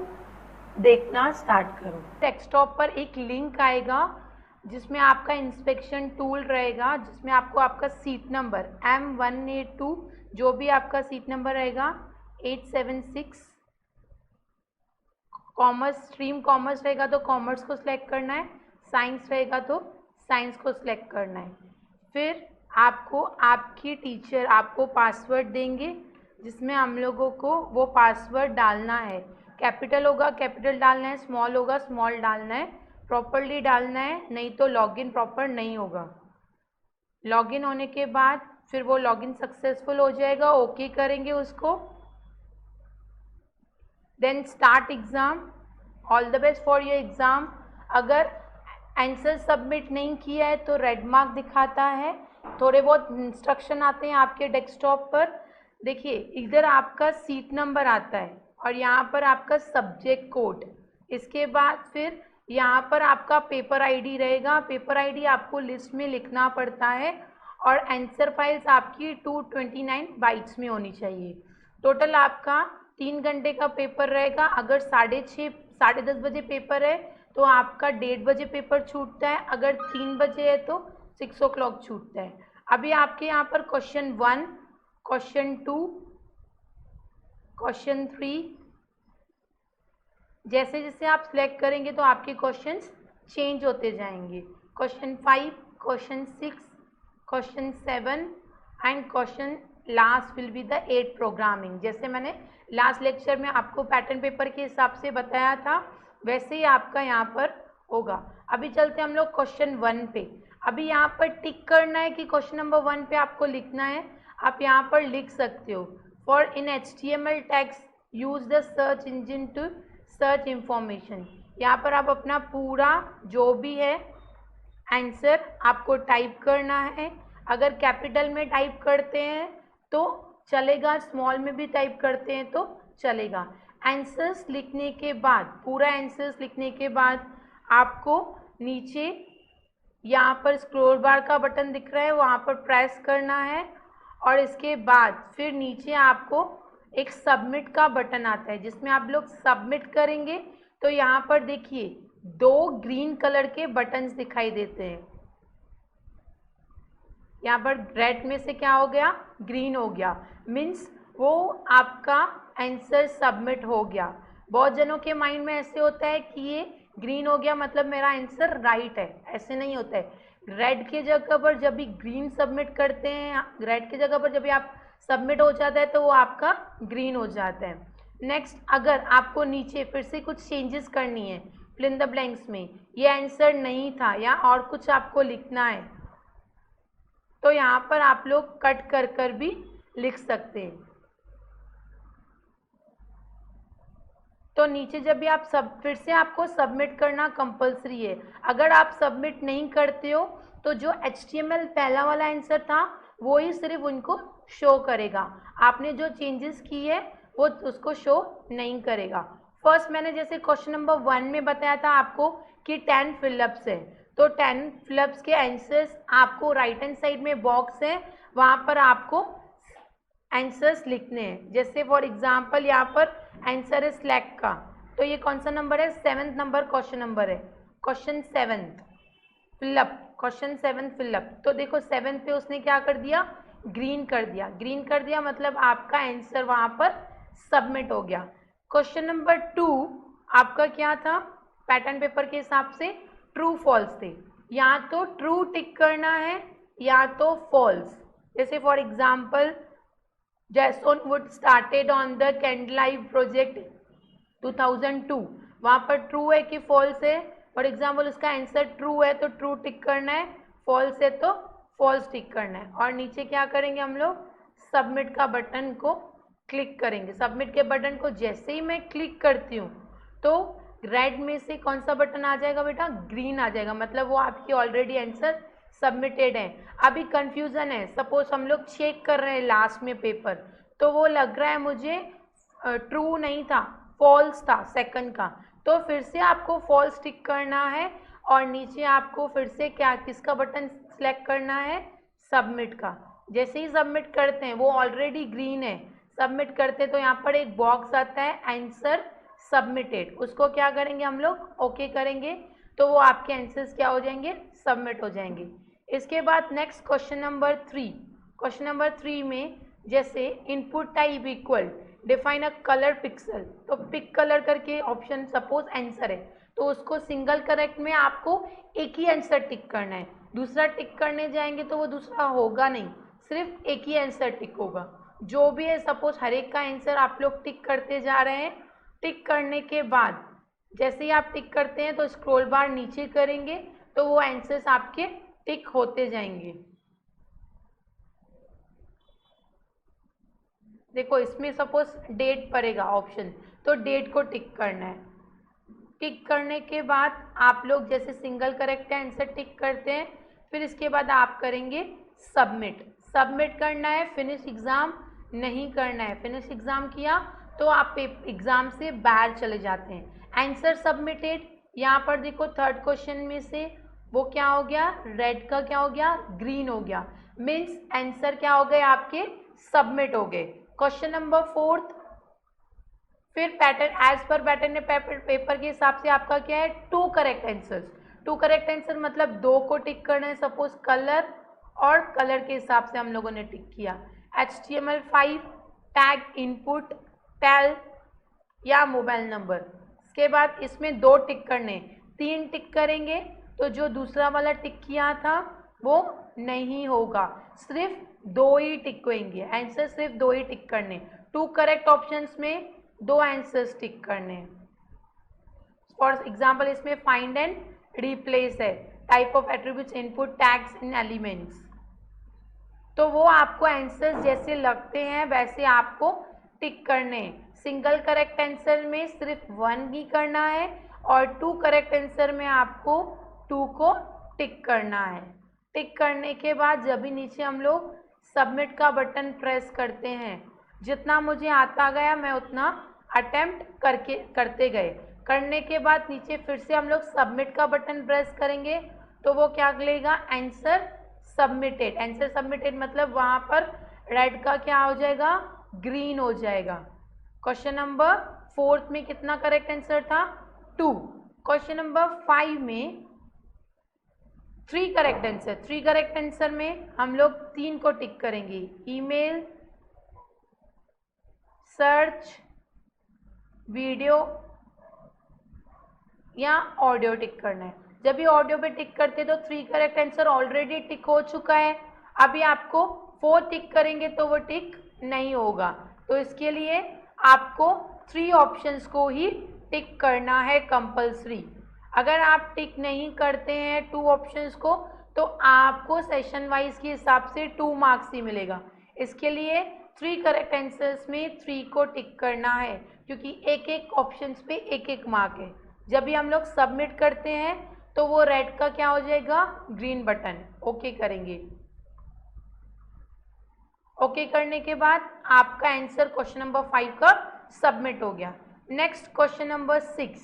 देखना स्टार्ट करो। डेस्कटॉप पर एक लिंक आएगा जिसमें आपका इंस्पेक्शन टूल रहेगा, जिसमें आपको आपका सीट नंबर M182 जो भी आपका सीट नंबर रहेगा 876, कॉमर्स स्ट्रीम कॉमर्स रहेगा तो कॉमर्स को सिलेक्ट करना है, साइंस रहेगा तो साइंस को सिलेक्ट करना है। फिर आपको आपकी टीचर आपको पासवर्ड देंगे जिसमें हम लोगों को वो पासवर्ड डालना है, कैपिटल होगा कैपिटल डालना है, स्मॉल होगा स्मॉल डालना है, प्रॉपरली डालना है, नहीं तो लॉगिन प्रॉपर नहीं होगा। लॉगिन होने के बाद फिर वो लॉगिन सक्सेसफुल हो जाएगा, ओके करेंगे उसको, then start exam, all the best for your exam. अगर आंसर सबमिट नहीं किया है तो रेड मार्क दिखाता है, थोड़े बहुत इंस्ट्रक्शन आते हैं आपके डेस्कटॉप पर। देखिए इधर आपका सीट नंबर आता है और यहाँ पर आपका सब्जेक्ट कोड, इसके बाद फिर यहाँ पर आपका पेपर आईडी रहेगा, पेपर आईडी आपको लिस्ट में लिखना पड़ता है और आंसर फाइल्स आपकी 229 बाइट्स में होनी चाहिए। टोटल आपका 3 घंटे का पेपर रहेगा। अगर 6:30 बजे पेपर है तो आपका 1:30 बजे पेपर छूटता है, अगर 3 बजे है तो 6 o'clock छूटता है। अभी आपके यहाँ पर क्वेश्चन 1, क्वेश्चन 2, क्वेश्चन 3 जैसे जैसे आप सिलेक्ट करेंगे तो आपके क्वेश्चंस चेंज होते जाएंगे। Question 5, question 6, question 7 and question last will be the 8 programming. जैसे मैंने लास्ट लेक्चर में आपको पैटर्न पेपर के हिसाब से बताया था वैसे ही आपका यहाँ पर होगा। अभी चलते हम लोग क्वेश्चन 1 पे। अभी यहाँ पर टिक करना है कि क्वेश्चन नंबर 1 पे आपको लिखना है, आप यहाँ पर लिख सकते हो for in HTML tags use the search engine to search information. यहाँ पर आप अपना पूरा जो भी है आंसर आपको टाइप करना है। अगर कैपिटल में टाइप करते हैं तो चलेगा, स्मॉल में भी टाइप करते हैं तो चलेगा। आंसर्स लिखने के बाद, पूरा आंसर्स लिखने के बाद आपको नीचे यहाँ पर स्क्रॉल बार का बटन दिख रहा है, वहाँ पर प्रेस करना है और इसके बाद फिर नीचे आपको एक सबमिट का बटन आता है जिसमें आप लोग सबमिट करेंगे तो यहाँ पर देखिए 2 ग्रीन कलर के बटन्स दिखाई देते हैं। यहाँ पर रेड में से क्या हो गया, ग्रीन हो गया, मीन्स वो आपका आंसर सबमिट हो गया। बहुत जनों के माइंड में ऐसे होता है कि ये ग्रीन हो गया मतलब मेरा आंसर राइट है, ऐसे नहीं होता है। रेड की जगह पर जब भी ग्रीन सबमिट करते हैं, रेड की जगह पर जब भी आप सबमिट हो जाता है तो वो आपका ग्रीन हो जाता है। नेक्स्ट, अगर आपको नीचे फिर से कुछ चेंजेस करनी है फिल इन द ब्लैंक्स में, ये आंसर नहीं था या और कुछ आपको लिखना है तो यहाँ पर आप लोग कट कर कर भी लिख सकते हैं। तो नीचे जब भी आप फिर से आपको सबमिट करना कंपलसरी है। अगर आप सबमिट नहीं करते हो तो जो HTML पहला वाला आंसर था वो ही सिर्फ उनको शो करेगा, आपने जो चेंजेस की है वो उसको शो नहीं करेगा। फर्स्ट मैंने जैसे क्वेश्चन नंबर 1 में बताया था आपको कि 10 फिलअप्स है, तो 10 फिलअप्स के आंसर्स आपको राइट हैंड साइड में बॉक्स है, वहाँ पर आपको आंसर्स लिखने हैं। जैसे फॉर एग्जांपल यहाँ पर आंसर है सिलेक्ट का, तो ये कौन सा नंबर है, 7th नंबर क्वेश्चन नंबर है, क्वेश्चन 7 फिलअप, क्वेश्चन 7 फिलअप। तो देखो 7 पे उसने क्या कर दिया, ग्रीन कर दिया, ग्रीन कर दिया मतलब आपका आंसर वहाँ पर सबमिट हो गया। क्वेश्चन नंबर 2 आपका क्या था, पैटर्न पेपर के हिसाब से ट्रू फॉल्स थे, या तो ट्रू टिक करना है या तो फॉल्स। जैसे for example Jason would started on the candle live project 2002, वहाँ पर ट्रू है कि फॉल्स है। फॉर एग्जाम्पल उसका आंसर ट्रू है तो ट्रू टिक करना है, फॉल्स है तो फॉल्स टिक करना है। और नीचे क्या करेंगे हम लोग, सबमिट का बटन को क्लिक करेंगे। सबमिट के बटन को जैसे ही मैं क्लिक करती हूँ तो रेड में से कौन सा बटन आ जाएगा बेटा, ग्रीन आ जाएगा, मतलब वो आपकी ऑलरेडी आंसर सबमिटेड है। अभी कंफ्यूजन है, सपोज हम लोग चेक कर रहे हैं लास्ट में पेपर, तो वो लग रहा है मुझे ट्रू नहीं था फॉल्स था सेकंड का, तो फिर से आपको फॉल्स टिक करना है और नीचे आपको फिर से क्या किसका बटन सेलेक्ट करना है, सबमिट का। जैसे ही सबमिट करते हैं, वो ऑलरेडी ग्रीन है, सबमिट करते तो यहाँ पर एक बॉक्स आता है आंसर सबमिटेड, उसको क्या करेंगे हम लोग, ओके करेंगे, तो वो आपके आंसर्स क्या हो जाएंगे, सबमिट हो जाएंगे। इसके बाद next question number 3, question number 3 में जैसे input type equal define a colour pixel, तो पिक कलर करके ऑप्शन सपोज आंसर है, तो उसको सिंगल करेक्ट में आपको एक ही आंसर टिक करना है, दूसरा टिक करने जाएंगे तो वो दूसरा होगा नहीं, सिर्फ एक ही आंसर टिक होगा। जो भी है सपोज हर एक का आंसर आप लोग टिक करते जा रहे हैं। टिक करने के बाद जैसे ही आप टिक करते हैं तो स्क्रॉल बार नीचे करेंगे तो वो आंसर्स आपके टिक होते जाएंगे। देखो इसमें सपोज डेट पड़ेगा ऑप्शन, तो डेट को टिक करना है। टिक करने के बाद आप लोग जैसे सिंगल करेक्ट आंसर टिक करते हैं, फिर इसके बाद आप करेंगे सबमिट। सबमिट करना है, फिनिश एग्ज़ाम नहीं करना है। फिनिश एग्ज़ाम किया तो आप एग्ज़ाम से बाहर चले जाते हैं। आंसर सबमिटेड, यहाँ पर देखो थर्ड क्वेश्चन में से वो क्या हो गया, रेड का क्या हो गया, ग्रीन हो गया, मीन्स आंसर क्या हो गए आपके, सबमिट हो गए। क्वेश्चन नंबर 4, फिर पैटर्न एज पर पैटर्न ने पेपर के हिसाब से आपका क्या है, 2 करेक्ट आंसर्स। 2 करेक्ट आंसर मतलब 2 को टिक करना है, सपोज कलर और कलर के हिसाब से हम लोगों ने टिक किया। HTML5 टैग इनपुट टेल या मोबाइल नंबर। इसके बाद इसमें 2 टिक करने, 3 टिक करेंगे तो जो दूसरा वाला टिक किया था वो नहीं होगा, सिर्फ 2 ही टिक होंगे, आंसर सिर्फ 2 ही टिक करने। 2 करेक्ट ऑप्शंस में 2 आंसर्स टिक करने। फॉर एग्जाम्पल इसमें फाइंड एंड रिप्लेस है, type of attributes input tags in elements, तो वो आपको आंसर्स जैसे लगते हैं वैसे आपको टिक करने हैं। सिंगल करेक्ट आंसर में सिर्फ 1 ही करना है और 2 करेक्ट आंसर में आपको 2 को टिक करना है। टिक करने के बाद जब भी नीचे हम लोग सबमिट का बटन प्रेस करते हैं, जितना मुझे आता गया मैं उतना अटेम्प्ट करते गए। करने के बाद नीचे फिर से हम लोग सबमिट का बटन प्रेस करेंगे तो वो क्या लेगा, आंसर सबमिटेड। आंसर सबमिटेड मतलब वहाँ पर रेड का क्या हो जाएगा, ग्रीन हो जाएगा। क्वेश्चन नंबर 4 में कितना करेक्ट आंसर था, 2। क्वेश्चन नंबर 5 में 3 करेक्ट आंसर। 3 करेक्ट आंसर में हम लोग 3 को टिक करेंगे, ईमेल, सर्च, वीडियो या ऑडियो टिक करना है। जब भी ऑडियो पे टिक करते तो 3 करेक्ट आंसर ऑलरेडी टिक हो चुका है, अभी आपको 4 टिक करेंगे तो वो टिक नहीं होगा, तो इसके लिए आपको 3 ऑप्शंस को ही टिक करना है कंपल्सरी। अगर आप टिक नहीं करते हैं 2 ऑप्शंस को तो आपको सेशन वाइज के हिसाब से 2 मार्क्स ही मिलेगा। इसके लिए 3 करेक्ट आंसर्स में 3 को टिक करना है, क्योंकि एक एक ऑप्शंस पे एक एक मार्क है। जब भी हम लोग सबमिट करते हैं तो वो रेड का क्या हो जाएगा, ग्रीन बटन, ओके करेंगे। ओके करने के बाद आपका आंसर क्वेश्चन नंबर 5 का सबमिट हो गया। Next question number 6।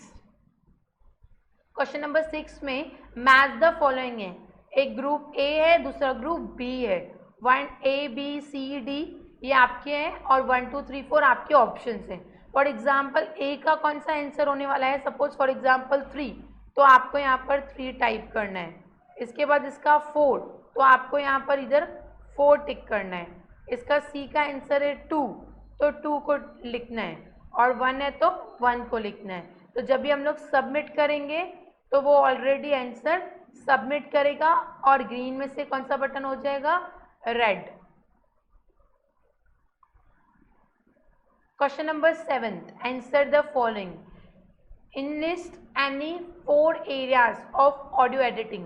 Question number 6 में मैच द फॉलोइंग है, एक ग्रुप ए है, दूसरा ग्रुप बी है, 1 A B C D ये आपके हैं और 1 2 3 4 आपके ऑप्शंस हैं। फॉर एग्जाम्पल ए का कौन सा आंसर होने वाला है, सपोज फॉर एग्जाम्पल 3, तो आपको यहाँ पर 3 टाइप करना है। इसके बाद इसका 4, तो आपको यहाँ पर इधर 4 टिक करना है। इसका सी का आंसर है 2, तो 2 को लिखना है, और 1 है तो 1 को लिखना है। तो जब भी हम लोग सबमिट करेंगे तो वो ऑलरेडी आंसर सबमिट करेगा और ग्रीन में से कौन सा बटन हो जाएगा, red. Question number 7, answer the following, enlist any 4 areas of audio editing.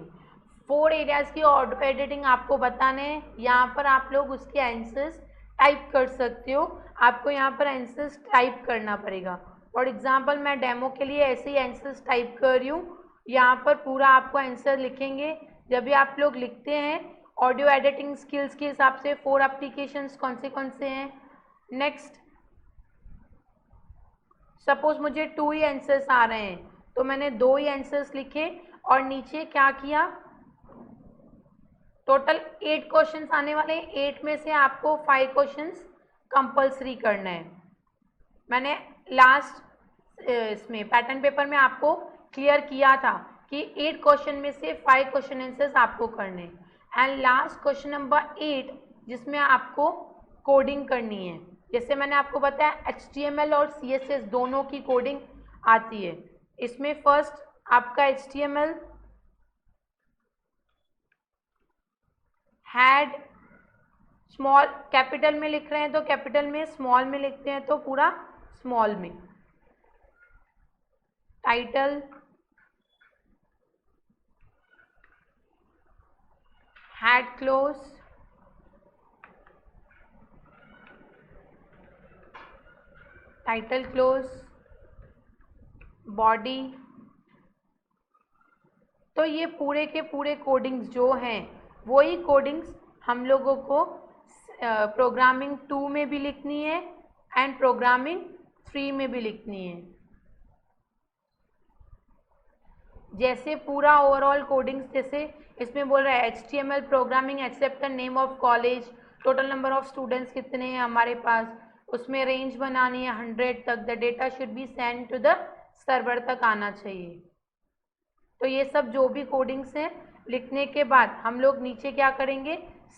4 areas की ऑडियो एडिटिंग आपको बताने हैं, यहाँ पर आप लोग उसके आंसर्स टाइप कर सकते हो। आपको यहाँ पर आंसर्स टाइप करना पड़ेगा। फॉर एग्जाम्पल मैं डेमो के लिए ऐसे ही आंसर्स टाइप कर रही हूँ, यहाँ पर पूरा आपको आंसर लिखेंगे। जब भी आप लोग लिखते हैं ऑडियो एडिटिंग स्किल्स के हिसाब से 4 एप्लीकेशंस कौन से हैं। नेक्स्ट सपोज मुझे 2 ही आंसर्स आ रहे हैं तो मैंने 2 ही आंसर्स लिखे और नीचे क्या किया, टोटल 8 क्वेश्चंस आने वाले हैं, 8 में से आपको 5 क्वेश्चंस कंपलसरी करना है। मैंने लास्ट इसमें पैटर्न पेपर में आपको क्लियर किया था कि 8 क्वेश्चन में से 5 क्वेश्चन आंसर्स आपको करने, एंड लास्ट क्वेश्चन नंबर 8 जिसमें आपको कोडिंग करनी है। जैसे मैंने आपको बताया HTML और CSS दोनों की कोडिंग आती है। इसमें फर्स्ट आपका HTML हैड स्मॉल कैपिटल में लिख रहे हैं तो कैपिटल में, स्मॉल में लिखते हैं तो पूरा स्मॉल में। Title had close, title close, body. तो ये पूरे के पूरे कोडिंग्स जो हैं वही कोडिंग्स हम लोगों को प्रोग्रामिंग 2 में भी लिखनी है एंड प्रोग्रामिंग 3 में भी लिखनी है। जैसे पूरा ओवरऑल कोडिंग्स, जैसे इसमें बोल रहा है HTML programming except the name of college, total number of students कितने हैं हमारे पास, उसमें रेंज बनानी है 100 तक, the data should be send to the server तक आना चाहिए। तो ये सब जो भी कोडिंग्स हैं लिखने के बाद हम लोग नीचे क्या करेंगे,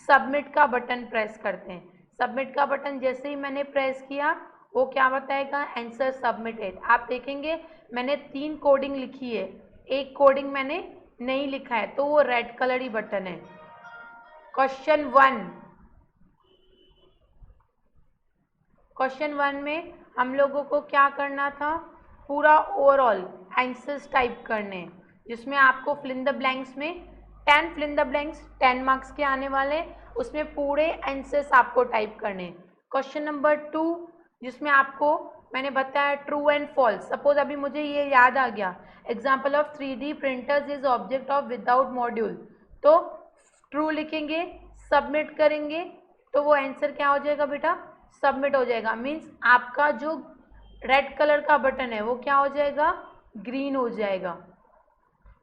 सबमिट का बटन प्रेस करते हैं। सबमिट का बटन जैसे ही मैंने प्रेस किया वो क्या बताएगा, आंसर सबमिटेड। आप देखेंगे मैंने 3 कोडिंग लिखी है, एक कोडिंग मैंने नहीं लिखा है तो वो रेड कलर ही बटन है। क्वेश्चन 1 में हम लोगों को क्या करना था, पूरा ओवरऑल आंसर्स टाइप करने हैं, जिसमें आपको फिल इन द ब्लैंक्स में 10 fill in the blanks 10 marks के आने वाले, उसमें पूरे आंसर्स आपको टाइप करने हैं। क्वेश्चन नंबर 2 जिसमें आपको मैंने बताया ट्रू एंड फॉल्स। सपोज अभी मुझे ये याद आ गया, example of 3D printers is object of without module, तो ट्रू लिखेंगे, सबमिट करेंगे तो वो आंसर क्या हो जाएगा बेटा, सबमिट हो जाएगा। मीन्स आपका जो रेड कलर का बटन है वो क्या हो जाएगा, ग्रीन हो जाएगा।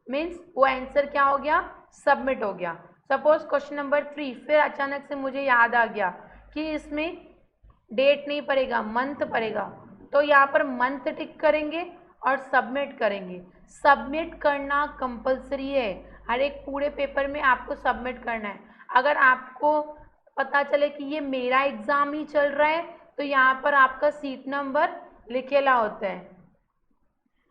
मीन्स वो आंसर क्या हो गया, सबमिट हो गया। सपोज क्वेश्चन नंबर 3 फिर अचानक से मुझे याद आ गया कि इसमें डेट नहीं पड़ेगा, मंथ पड़ेगा, तो यहाँ पर मंथ टिक करेंगे और सबमिट करेंगे। सबमिट करना कंपलसरी है, हर एक पूरे पेपर में आपको सबमिट करना है। अगर आपको पता चले कि ये मेरा एग्जाम ही चल रहा है तो यहाँ पर आपका सीट नंबर लिखेला होता है।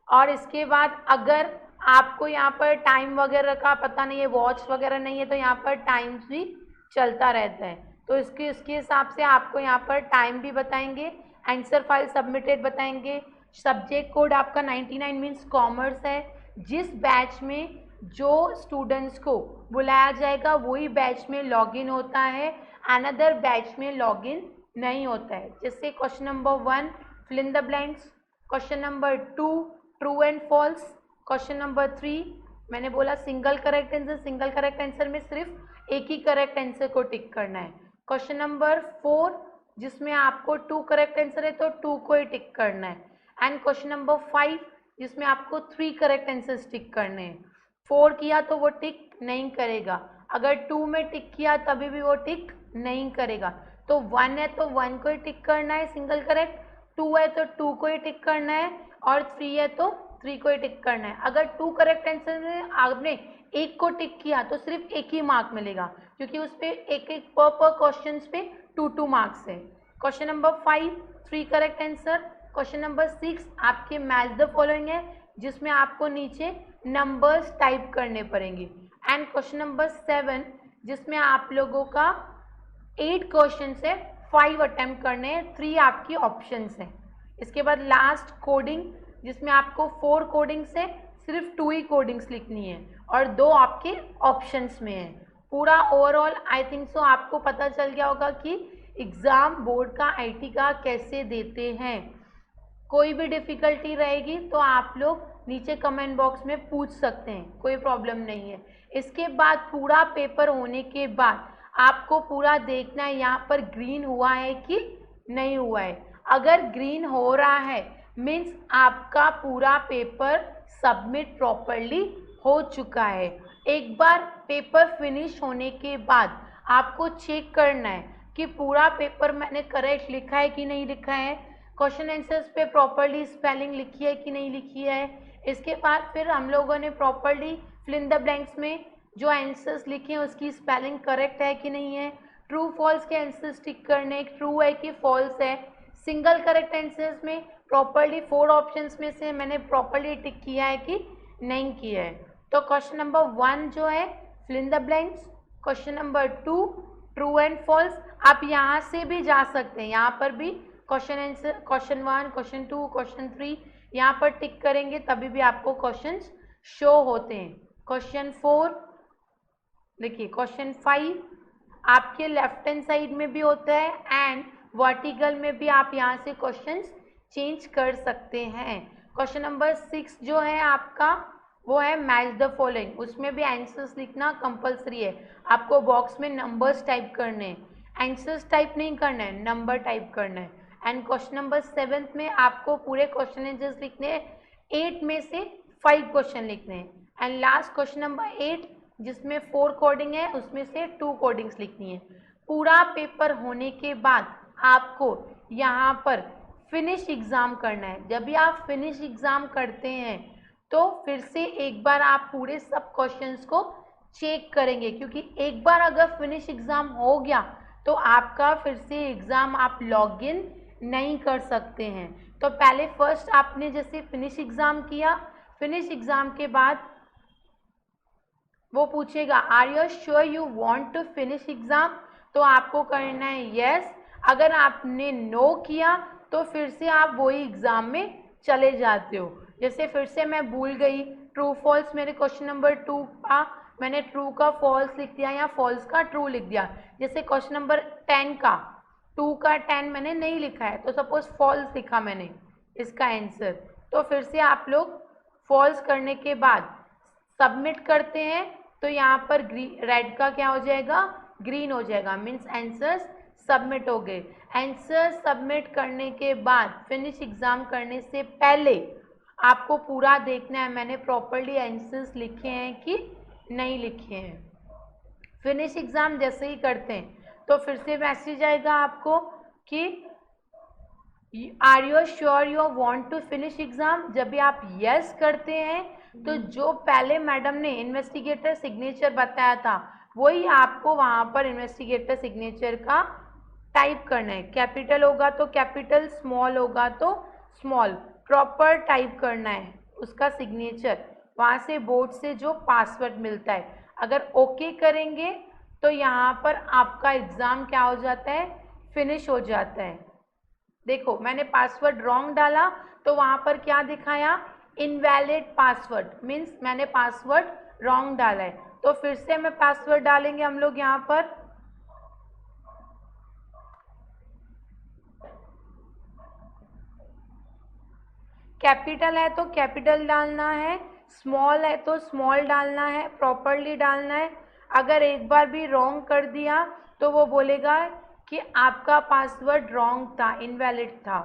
और इसके बाद अगर आपको यहाँ पर टाइम वगैरह का पता नहीं है, वॉच वगैरह नहीं है, तो यहाँ पर टाइम भी चलता रहता है, तो इसके हिसाब से आपको यहाँ पर टाइम भी बताएंगे, आंसर फाइल सबमिटेड बताएंगे। सब्जेक्ट कोड आपका 99 मीन्स कॉमर्स है। जिस बैच में जो स्टूडेंट्स को बुलाया जाएगा वही बैच में लॉगिन होता है, अनदर बैच में लॉगिन नहीं होता है। जैसे question number 1 fill in the blanks, question number 2 true and false, question number 3 मैंने बोला single correct answer, single correct answer में सिर्फ एक ही करेक्ट आंसर को टिक करना है। क्वेश्चन नंबर 4 जिसमें आपको 2 करेक्ट आंसर है तो 2 को ही टिक करना है, एंड क्वेश्चन नंबर 5 जिसमें आपको 3 करेक्ट आंसर टिक करने हैं। 4 किया तो वो टिक नहीं करेगा, अगर 2 में टिक किया तभी भी वो टिक नहीं करेगा। तो 1 है तो 1 को ही टिक करना है सिंगल करेक्ट, 2 है तो 2 को ही टिक करना है, और 3 है तो 3 को ही टिक करना है। अगर 2 करेक्ट आंसर में आपने एक को टिक किया तो सिर्फ एक ही मार्क मिलेगा, क्योंकि उस पर एक पर क्वेश्चन पे 2 मार्क्स है। Question number 5 3 correct answer. Question number 6 आपके मैच द फॉलोइंग है, जिसमें आपको नीचे नंबर्स टाइप करने पड़ेंगे, एंड क्वेश्चन नंबर 7 जिसमें आप लोगों का 8 क्वेश्चन से 5 अटेम्प्ट करने हैं, 3 आपकी ऑप्शंस हैं। इसके बाद लास्ट कोडिंग जिसमें आपको 4 कोडिंग से सिर्फ 2 ही कोडिंग्स लिखनी है और 2 आपके ऑप्शंस में है। पूरा ओवरऑल आई थिंक सो आपको पता चल गया होगा कि एग्ज़ाम बोर्ड का IT का कैसे देते हैं। कोई भी डिफ़िकल्टी रहेगी तो आप लोग नीचे कमेंट बॉक्स में पूछ सकते हैं, कोई प्रॉब्लम नहीं है। इसके बाद पूरा पेपर होने के बाद आपको पूरा देखना है यहाँ पर ग्रीन हुआ है कि नहीं हुआ है। अगर ग्रीन हो रहा है मीन्स आपका पूरा पेपर सबमिट प्रॉपरली हो चुका है। एक बार पेपर फिनिश होने के बाद आपको चेक करना है कि पूरा पेपर मैंने करेक्ट लिखा है कि नहीं लिखा है, क्वेश्चन आंसर्स पे प्रॉपरली स्पेलिंग लिखी है कि नहीं लिखी है। इसके बाद फिर हम लोगों ने properly fill in the blanks में जो आंसर्स लिखे हैं उसकी स्पेलिंग करेक्ट है कि नहीं है। ट्रू फॉल्स के आंसर्स टिक करने, ट्रू है कि फॉल्स है। सिंगल करेक्ट आंसर्स में प्रॉपरली 4 ऑप्शंस में से मैंने प्रॉपरली टिक किया है कि नहीं किया है। तो क्वेश्चन नंबर 1 जो है fill in the blanks, question number 2 true and false. आप यहाँ से भी जा सकते हैं, यहाँ पर भी question answer question 1, question 2, question 3 यहाँ पर टिक करेंगे तभी भी आपको क्वेश्चंस शो होते हैं। क्वेश्चन 4 देखिए, क्वेश्चन 5 आपके लेफ्ट हैंड साइड में भी होता है एंड वर्टिकल में भी आप यहाँ से क्वेश्चंस चेंज कर सकते हैं। क्वेश्चन नंबर 6 जो है आपका वो है मैच द फॉलोइंग, उसमें भी आंसर्स लिखना कंपलसरी है। आपको बॉक्स में नंबर्स टाइप करने हैं, आंसर्स टाइप नहीं करना है, नंबर टाइप करना है। एंड क्वेश्चन नंबर 7 में आपको पूरे क्वेश्चन आंसर्स लिखने हैं, 8 में से 5 क्वेश्चन लिखने हैं। एंड लास्ट क्वेश्चन नंबर 8 जिसमें 4 कोडिंग है उसमें से 2 कोडिंग्स लिखनी है। पूरा पेपर होने के बाद आपको यहाँ पर फिनिश एग्जाम करना है। जब भी आप फिनिश एग्जाम करते हैं तो फिर से एक बार आप पूरे सब क्वेश्चंस को चेक करेंगे, क्योंकि एक बार अगर फिनिश एग्जाम हो गया तो आपका फिर से एग्जाम आप लॉग इन नहीं कर सकते हैं। तो पहले फर्स्ट आपने जैसे फिनिश एग्जाम किया, फिनिश एग्जाम के बाद वो पूछेगा are you sure you want to finish exam, तो आपको करना है यस। अगर आपने नो किया तो फिर से आप वही एग्जाम में चले जाते हो। जैसे फिर से मैं भूल गई, ट्रू फॉल्स मेरे क्वेश्चन नंबर 2 का मैंने ट्रू का फॉल्स लिख दिया या फॉल्स का ट्रू लिख दिया। जैसे क्वेश्चन नंबर 10 का 2 का 10 मैंने नहीं लिखा है तो सपोज फॉल्स लिखा मैंने इसका आंसर, तो फिर से आप लोग फॉल्स करने के बाद सबमिट करते हैं तो यहाँ पर रेड का क्या हो जाएगा, ग्रीन हो जाएगा, मीन्स आंसर्स सबमिट हो गए। आंसर सबमिट करने के बाद फिनिश एग्जाम करने से पहले आपको पूरा देखना है मैंने प्रॉपरली आंसर्स लिखे हैं कि नहीं लिखे हैं। फिनिश एग्जाम जैसे ही करते हैं तो फिर से मैसेज आएगा आपको कि are you sure you want to finish exam. जब भी आप यस करते हैं तो जो पहले मैडम ने इन्वेस्टिगेटर सिग्नेचर बताया था वही आपको वहां पर इन्वेस्टिगेटर सिग्नेचर का टाइप करना है। कैपिटल होगा तो कैपिटल, स्मॉल होगा तो स्मॉल, प्रॉपर टाइप करना है उसका सिग्नेचर। वहां से बोर्ड से जो पासवर्ड मिलता है अगर ओके करेंगे तो यहाँ पर आपका एग्जाम क्या हो जाता है, फिनिश हो जाता है। देखो मैंने पासवर्ड रॉन्ग डाला तो वहां पर क्या दिखाया, इनवैलिड पासवर्ड, मीन्स मैंने पासवर्ड रॉन्ग डाला है। तो फिर से मैं पासवर्ड डालेंगे हम लोग यहाँ पर, कैपिटल है तो कैपिटल डालना है, स्मॉल है तो स्मॉल डालना है, प्रॉपरली डालना है। अगर एक बार भी रॉन्ग कर दिया तो वो बोलेगा कि आपका पासवर्ड रॉन्ग था, इनवैलिड था।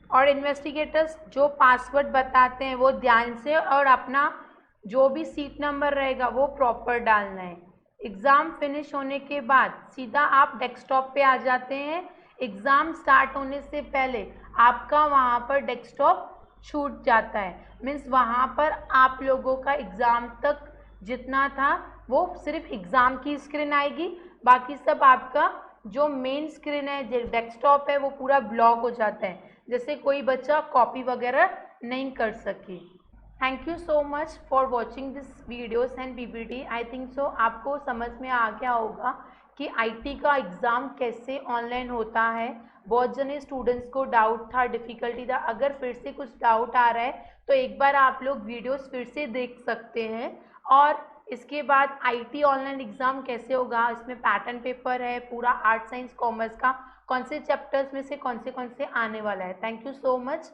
और इन्वेस्टिगेटर्स जो पासवर्ड बताते हैं वो ध्यान से और अपना जो भी सीट नंबर रहेगा वो प्रॉपर डालना है। एग्ज़ाम फिनिश होने के बाद सीधा आप डेस्कटॉप पे आ जाते हैं। एग्ज़ाम स्टार्ट होने से पहले आपका वहाँ पर डेस्कटॉप छूट जाता है, मीन्स वहाँ पर आप लोगों का एग्ज़ाम तक जितना था वो सिर्फ एग्ज़ाम की स्क्रीन आएगी, बाकी सब आपका जो मेन स्क्रीन है जो डेस्कटॉप है वो पूरा ब्लॉक हो जाता है, जैसे कोई बच्चा कॉपी वगैरह नहीं कर सके। Thank you so much for watching this videos and PPT. I think so आपको समझ में आ गया होगा कि आईटी का एग्ज़ाम कैसे ऑनलाइन होता है। बहुत जने स्टूडेंट्स को डाउट था, डिफ़िकल्टी था। अगर फिर से कुछ डाउट आ रहा है तो एक बार आप लोग वीडियोस फिर से देख सकते हैं। और इसके बाद आईटी ऑनलाइन एग्ज़ाम कैसे होगा, इसमें पैटर्न पेपर है, पूरा आर्ट साइंस कॉमर्स का कौन से चैप्टर्स में से कौन से आने वाला है। Thank you so much.